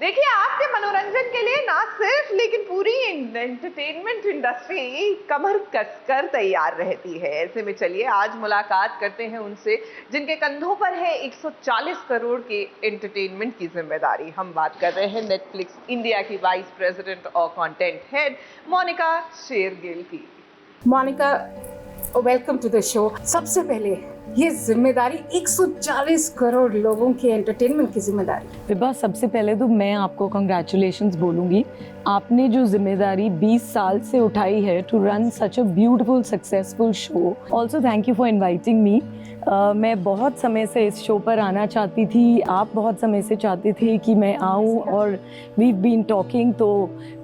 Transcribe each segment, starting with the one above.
देखिए, आपके मनोरंजन के लिए ना सिर्फ लेकिन पूरी एंटरटेनमेंट इंडस्ट्री कमर कसकर तैयार रहती है। ऐसे में चलिए आज मुलाकात करते हैं उनसे जिनके कंधों पर है 140 करोड़ के एंटरटेनमेंट की जिम्मेदारी। हम बात कर रहे हैं नेटफ्लिक्स इंडिया की वाइस प्रेसिडेंट और कंटेंट हेड मोनिका शेरगिल की। Monika, welcome to the show. सबसे पहले ये जिम्मेदारी 140 करोड़ लोगों की एंटरटेनमेंट की जिम्मेदारी। विभा, सबसे पहले तो मैं आपको कंग्रेचुलेशंस बोलूँगी। आपने जो जिम्मेदारी 20 साल से उठाई है to run such a beautiful successful show. Also thank you for inviting me. मैं बहुत समय से इस शो पर आना चाहती थी, आप बहुत समय से चाहते थे कि मैं आऊँ और वी बीन टॉकिंग। तो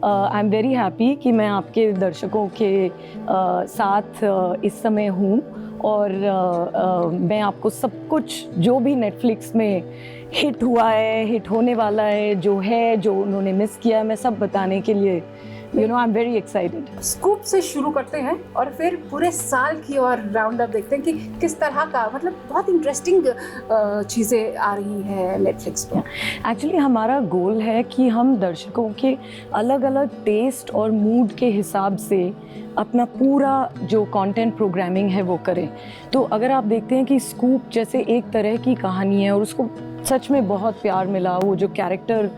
आई एम वेरी हैप्पी कि मैं आपके दर्शकों के साथ इस समय हूँ और मैं आपको सब कुछ जो भी नेटफ्लिक्स में हिट हुआ है, हिट होने वाला है, जो उन्होंने मिस किया, मैं सब बताने के लिए I am very excited. Scoop से शुरू करते हैं और फिर पूरे साल की और राउंड अप देखते हैं कि किस तरह का, मतलब बहुत इंटरेस्टिंग चीज़ें आ रही हैं नेटफ्लिक्स पर। एक्चुअली हमारा गोल है कि हम दर्शकों के अलग अलग टेस्ट और मूड के हिसाब से अपना पूरा जो कंटेंट प्रोग्रामिंग है वो करें। तो अगर आप देखते हैं कि स्कूप जैसे एक तरह की कहानी है और उसको सच में बहुत प्यार मिला, वो जो कैरेक्टर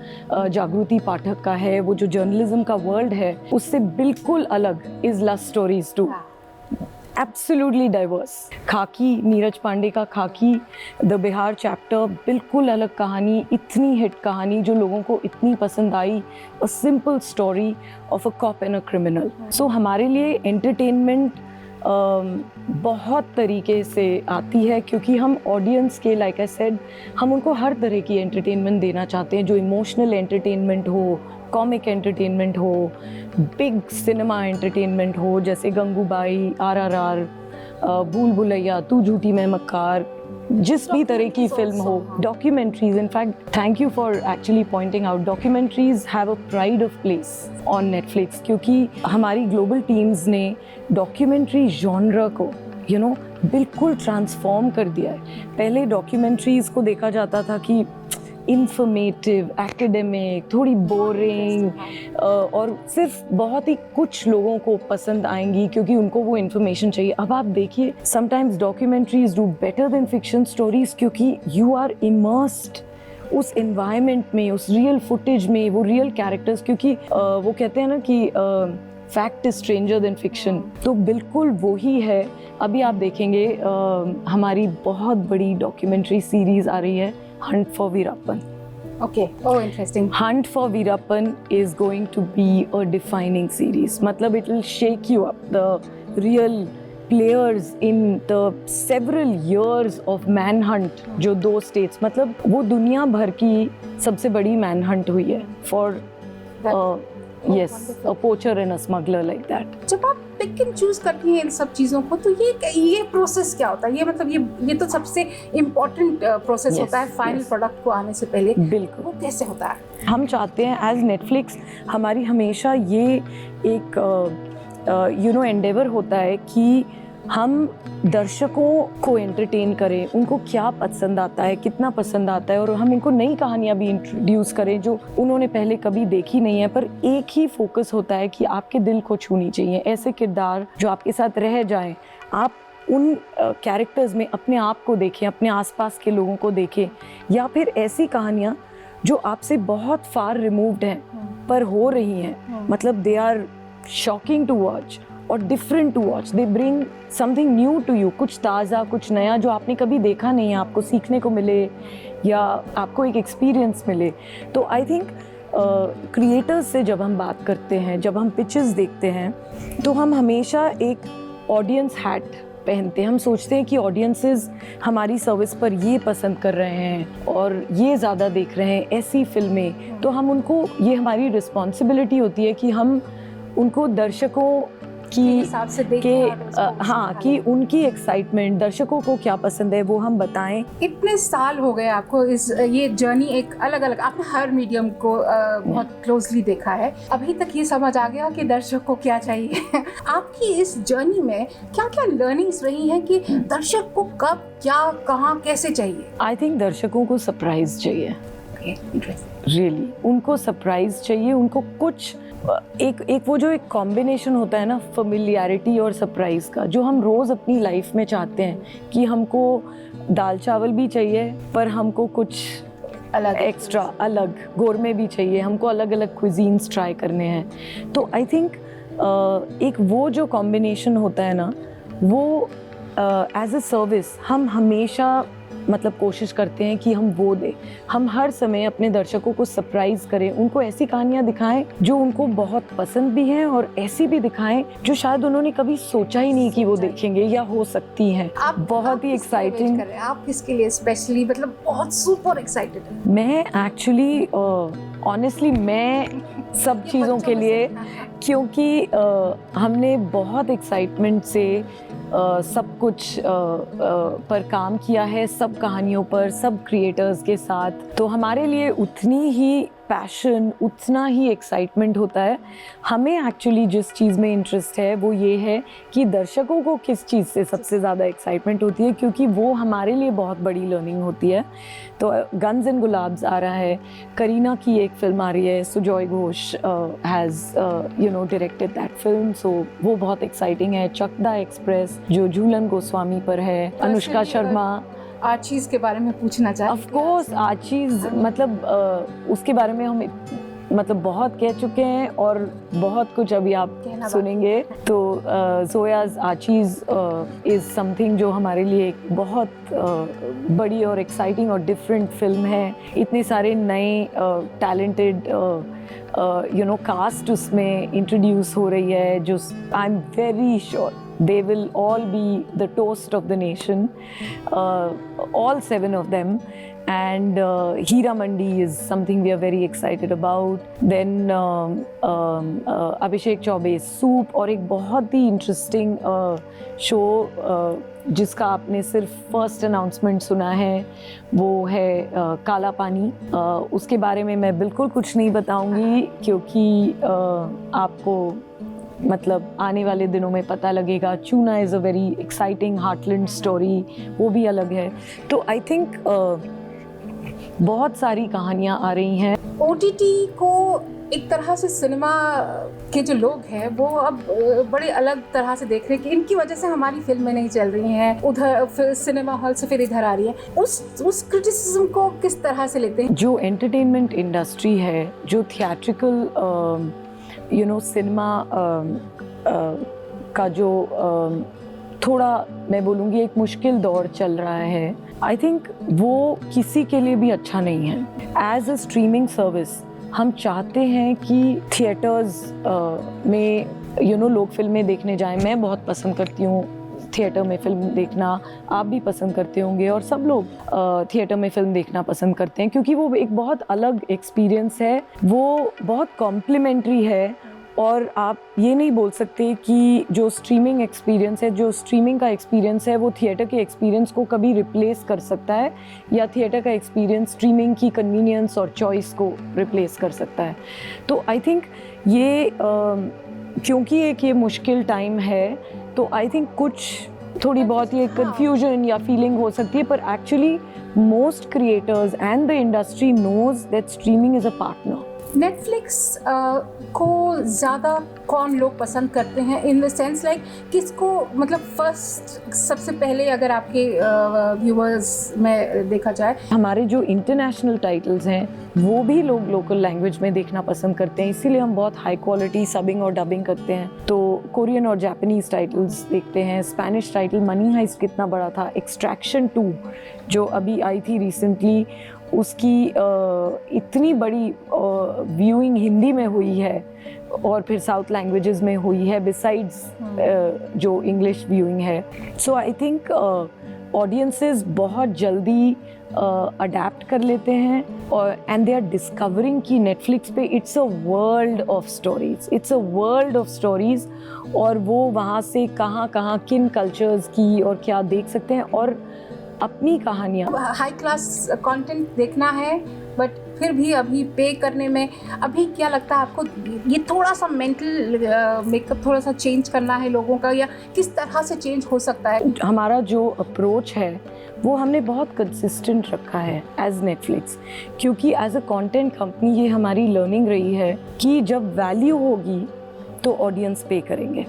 जागृति पाठक का है, वो जो जर्नलिज्म का वर्ल्ड है, उससे बिल्कुल अलग is love stories too, absolutely diverse. Khakee, Neeraj Pandey का खाकी, द बिहार चैप्टर, बिल्कुल अलग कहानी, इतनी हिट कहानी जो लोगों को इतनी पसंद आई, a simple story of a cop and a criminal. So हमारे लिए एंटरटेनमेंट बहुत तरीके से आती है क्योंकि हम ऑडियंस के, लाइक आई सेड, हम उनको हर तरह की एंटरटेनमेंट देना चाहते हैं, जो इमोशनल एंटरटेनमेंट हो, कॉमिक एंटरटेनमेंट हो, बिग सिनेमा एंटरटेनमेंट हो, जैसे गंगूबाई, RRR, भूल भुलैया, तू झूठी मैं मक्कार, जिस भी तरह की फिल्म हो, documentaries. In fact thank you for actually pointing out, documentaries have a pride of place on Netflix क्योंकि हमारी ग्लोबल टीम्स ने डॉक्यूमेंट्री जॉनर को बिल्कुल ट्रांसफॉर्म कर दिया है। पहले डॉक्यूमेंट्रीज को देखा जाता था कि इंफॉर्मेटिव, एकेडमिक, थोड़ी बोरिंग और सिर्फ बहुत ही कुछ लोगों को पसंद आएंगी क्योंकि उनको वो इन्फॉर्मेशन चाहिए। अब आप देखिए, sometimes documentaries do better than fiction stories क्योंकि यू आर इमर्स्ड उस एनवायरनमेंट में, उस रियल फुटेज में, वो रियल कैरेक्टर्स, क्योंकि वो कहते हैं ना कि fact is stranger then fiction, तो बिल्कुल वो ही है। अभी आप देखेंगे हमारी बहुत बड़ी डॉक्यूमेंट्री सीरीज आ रही है, Hunt for Veerappan. Okay, oh interesting. Hunt for Veerappan is going to be a defining series. मतलब it will shake you up. The real players in the several years of manhunt, जो 2 states, मतलब वो दुनिया भर की सबसे बड़ी manhunt हुई है for yes, a poacher and a smuggler like that. जब आप पिक एंड चूज करती हैं इन सब चीज़ों को, तो ये प्रोसेस क्या होता है? ये मतलब ये तो सबसे इम्पोर्टेंट प्रोसेस होता है फाइनल प्रोडक्ट को आने से पहले। बिल्कुल। वो कैसे होता है? हम चाहते हैं एज नेटफ्लिक्स, हमारी हमेशा ये एक एंडेवर होता है कि हम दर्शकों को एंटरटेन करें, उनको क्या पसंद आता है, कितना पसंद आता है, और हम उनको नई कहानियाँ भी इंट्रोड्यूस करें जो उन्होंने पहले कभी देखी नहीं है। पर एक ही फोकस होता है कि आपके दिल को छूनी चाहिए, ऐसे किरदार जो आपके साथ रह जाएं, आप उन कैरेक्टर्स में अपने आप को देखें, अपने आसपास के लोगों को देखें, या फिर ऐसी कहानियाँ जो आपसे बहुत फार रिमूव्ड हैं पर हो रही हैं, मतलब they are shocking to watch और different to watch, they bring something new to you, कुछ ताज़ा, कुछ नया जो आपने कभी देखा नहीं है, आपको सीखने को मिले या आपको एक एक्सपीरियंस मिले। तो आई थिंक क्रिएटर्स से जब हम बात करते हैं, जब हम पिचेस देखते हैं, तो हम हमेशा एक ऑडियंस हैट पहनते हैं। हम सोचते हैं कि ऑडियंसेस हमारी सर्विस पर ये पसंद कर रहे हैं और ये ज़्यादा देख रहे हैं ऐसी फिल्में, तो हम उनको, ये हमारी रिस्पॉन्सिबिलिटी होती है कि हम उनको दर्शकों की हिसाब से हाँ, कि उनकी एक्साइटमेंट, दर्शकों को क्या पसंद है वो हम बताएं। इतने साल हो गए आपको ये जर्नी, एक अलग अलग, आपने हर मीडियम को बहुत क्लोजली देखा है, अभी तक ये समझ आ गया कि दर्शक को क्या चाहिए। आपकी इस जर्नी में क्या क्या लर्निंग्स रही हैं कि दर्शक को कब, क्या, कहाँ, कैसे चाहिए? आई थिंक दर्शकों को सरप्राइज चाहिए। इंटरेस्टिंग। रियली उनको सरप्राइज चाहिए, उनको कुछ एक वो जो एक कॉम्बिनेशन होता है ना फेमिलियरिटी और सरप्राइज का, जो हम रोज़ अपनी लाइफ में चाहते हैं कि हमको दाल चावल भी चाहिए पर हमको कुछ अलग एक्स्ट्रा अलग गोरमे भी चाहिए, हमको अलग अलग क्विजीन्स ट्राई करने हैं। तो आई थिंक एक वो जो कॉम्बिनेशन होता है ना, वो एज अ सर्विस हम हमेशा मतलब कोशिश करते हैं कि हम वो दें, हम हर समय अपने दर्शकों को सरप्राइज करें, उनको ऐसी कहानियाँ दिखाएं जो उनको बहुत पसंद भी हैं और ऐसी भी दिखाएं जो शायद उन्होंने कभी सोचा ही नहीं कि वो देखेंगे या हो सकती हैं। आप बहुत ही किसके लिए wait एक्साइटिंग। कर रहे हैं? आप किसके लिए स्पेशली मतलब बहुत सुपर एक्साइटेड हैं? मैं एक्चुअली ऑनेस्टली मैं सब ये चीज़ों बच्चों के में लिए, से- क्योंकि हमने बहुत एक्साइटमेंट से सब कुछ पर काम किया है, सब कहानियों पर, सब क्रिएटर्स के साथ, तो हमारे लिए उतनी ही पैशन, उतना ही एक्साइटमेंट होता है। हमें एक्चुअली जिस चीज़ में इंटरेस्ट है वो ये है कि दर्शकों को किस चीज़ से सबसे ज़्यादा एक्साइटमेंट होती है, क्योंकि वो हमारे लिए बहुत बड़ी लर्निंग होती है। तो गन्स एंड गुलाब्स आ रहा है, करीना की एक फिल्म आ रही है, Sujoy Ghosh has directed that film, so वो बहुत एक्साइटिंग है। चकदा एक्सप्रेस जो झूलन गोस्वामी पर है, अनुष्का शर्मा। आर्चीज के बारे में पूछना चाहती ऑफ कोर्स आर्चीज, मतलब उसके बारे में हम मतलब बहुत कह चुके हैं और बहुत कुछ अभी आप कहना सुनेंगे। तो जोयाज आर्चीज इज़ समथिंग जो हमारे लिए एक बहुत बड़ी और एक्साइटिंग और डिफरेंट फिल्म है। इतने सारे नए टैलेंटेड कास्ट उसमें इंट्रोड्यूस हो रही है, जो I am very sure they will all be the toast of the nation, all 7 of them. And Heera Mandi is something we are very excited about. Then Abhishek Chaube's Soup, और एक बहुत ही interesting show जिसका आपने सिर्फ first announcement सुना है, वो है काला पानी। उसके बारे में मैं बिल्कुल कुछ नहीं बताऊंगी, क्योंकि आपको मतलब आने वाले दिनों में पता लगेगा। चूना is a very exciting heartland story, वो भी अलग है। तो आई थिंक बहुत सारी कहानियाँ आ रही हैं। OTT को एक तरह से सिनेमा के जो लोग हैं वो अब बड़े अलग तरह से देख रहे हैं कि इनकी वजह से हमारी फिल्में नहीं चल रही हैं, उधर फिर सिनेमा हॉल से फिर इधर आ रही है। उस क्रिटिसिज्म को किस तरह से लेते हैं? जो एंटरटेनमेंट इंडस्ट्री है, जो थिएट्रिकल सिनेमा का जो थोड़ा मैं बोलूँगी एक मुश्किल दौर चल रहा है, आई थिंक वो किसी के लिए भी अच्छा नहीं है। एज अ स्ट्रीमिंग सर्विस हम चाहते हैं कि थिएटर्स में लोग फिल्में देखने जाएं। मैं बहुत पसंद करती हूँ थिएटर में फिल्म देखना, आप भी पसंद करते होंगे, और सब लोग थिएटर में फिल्म देखना पसंद करते हैं, क्योंकि वो एक बहुत अलग एक्सपीरियंस है, वो बहुत कॉम्प्लीमेंट्री है। और आप ये नहीं बोल सकते कि जो स्ट्रीमिंग एक्सपीरियंस है, जो स्ट्रीमिंग का एक्सपीरियंस है, वो थिएटर के एक्सपीरियंस को कभी रिप्लेस कर सकता है, या थिएटर का एक्सपीरियंस स्ट्रीमिंग की कन्वीनियंस और चॉइस को रिप्लेस कर सकता है। तो आई थिंक ये क्योंकि एक ये मुश्किल टाइम है, तो आई थिंक कुछ थोड़ी बहुत ये कन्फ्यूजन या फीलिंग हो सकती है, पर actually most creators and the industry knows that streaming is a partner. Netflix को ज़्यादा कौन लोग पसंद करते हैं, इन द सेंस लाइक किसको, मतलब फर्स्ट सबसे पहले अगर आपके व्यूअर्स में देखा जाए? हमारे जो इंटरनेशनल टाइटल्स हैं वो भी लोग लोकल लैंग्वेज में देखना पसंद करते हैं, इसीलिए हम बहुत हाई क्वालिटी सबिंग और डबिंग करते हैं। तो कोरियन और जापानीज़ टाइटल्स देखते हैं। स्पेनिश टाइटल मनी हाइस्ट कितना बड़ा था, एक्सट्रैक्शन 2 जो अभी आई थी रिसेंटली, उसकी इतनी बड़ी व्यूइंग हिंदी में हुई है और फिर साउथ लैंग्वेजेस में हुई है, बिसाइड्स जो इंग्लिश व्यूइंग है। सो आई थिंक ऑडियंसेस बहुत जल्दी अडेप्ट कर लेते हैं, और एंड दे आर डिस्कवरिंग कि नेटफ्लिक्स पे it's a world of stories, it's a world of stories, और वो वहाँ से कहाँ कहाँ किन कल्चर्स की और क्या देख सकते हैं, और अपनी कहानियाँ। हाई क्लास कंटेंट देखना है, बट फिर भी अभी पे करने में अभी क्या लगता है आपको, ये थोड़ा सा मेंटल मेकअप थोड़ा सा चेंज करना है लोगों का, या किस तरह से चेंज हो सकता है? हमारा जो अप्रोच है वो हमने बहुत कंसिस्टेंट रखा है एज नेटफ्लिक्स, क्योंकि एज अ कंटेंट कंपनी ये हमारी लर्निंग रही है कि जब वैल्यू होगी तो ऑडियंस पे करेंगे,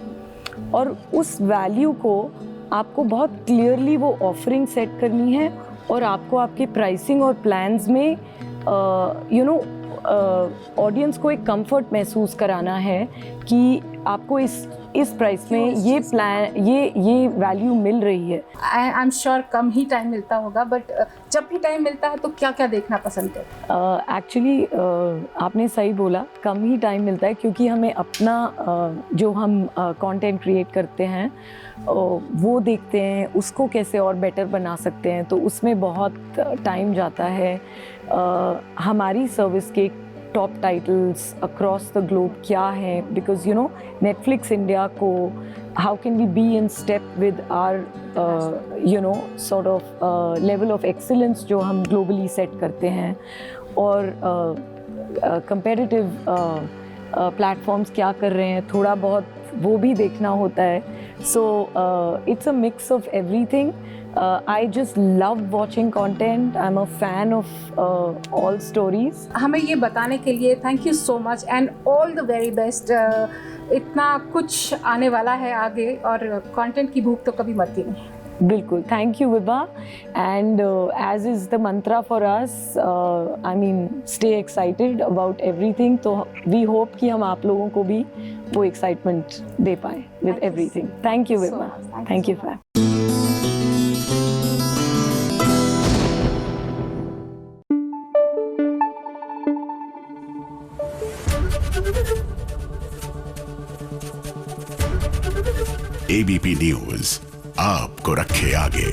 और उस वैल्यू को आपको बहुत क्लियरली वो ऑफरिंग सेट करनी है, और आपको आपके प्राइसिंग और प्लान्स में ऑडियंस को एक कंफर्ट महसूस कराना है कि आपको इस प्राइस में ये प्लान ये वैल्यू मिल रही है। I am sure come he time मिलता होगा, बट जब भी टाइम मिलता है तो क्या क्या देखना पसंद करते? एक्चुअली आपने सही बोला, कम ही टाइम मिलता है, क्योंकि हमें अपना जो हम कंटेंट क्रिएट करते हैं वो देखते हैं, उसको कैसे और बेटर बना सकते हैं, तो उसमें बहुत टाइम जाता है। हमारी सर्विस के top titles across the globe क्या है, because you know Netflix India को how can we be in step with our you know sort of level of excellence जो हम ग्लोबली सेट करते हैं, और कंपेटिटिव प्लेटफॉर्म्स क्या कर रहे हैं, थोड़ा बहुत वो भी देखना होता है। So it's a mix of everything. I just love watching content. I'm a fan of all stories. हमें ये बताने के लिए thank you so much and all the very best. इतना कुछ आने वाला है आगे, और कंटेंट की भूख तो कभी मरती नहीं। बिल्कुल, thank you Vibha, and age is the mantra for us, I mean stay excited about everything. तो वी होप कि हम आप लोगों को भी वो एक्साइटमेंट दे पाए with everything. Thank you Vibha, thank you fam. ABP news आपको रखे आगे।